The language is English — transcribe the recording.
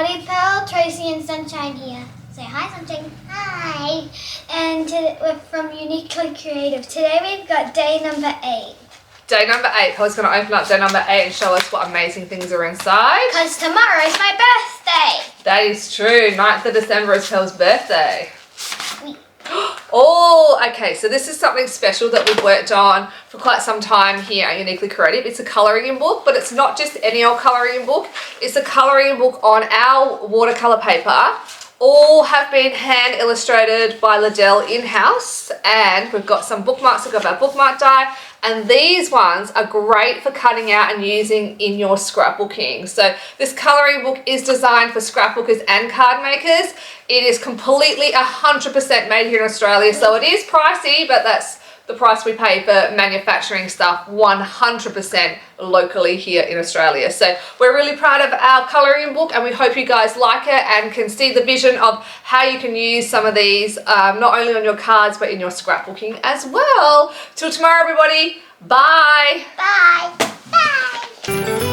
everybody, Pearl, Tracy and Sunshine here. Say hi, Sunshine. Hi. And we're from Uniquely Creative. Today we've got day number 8. Day number 8. Pearl's going to open up day number 8 and show us what amazing things are inside. Because tomorrow is my birthday. That is true. 9th of December is Pearl's birthday. Oh, okay, so this is something special that we've worked on for quite some time here at Uniquely Creative. It's a colouring book, but it's not just any old colouring book. It's a colouring book on our watercolour paper. All have been hand illustrated by Liddell in-house, and we've got some bookmarks. We've got our bookmark die, and these ones are great for cutting out and using in your scrapbooking. So this colouring book is designed for scrapbookers and card makers. It is completely 100% made here in Australia, so it is pricey, but that's the price we pay for manufacturing stuff 100% locally here in Australia. So we're really proud of our colouring book, and we hope you guys like it and can see the vision of how you can use some of these not only on your cards but in your scrapbooking as well. Till tomorrow, everybody. Bye. Bye. Bye.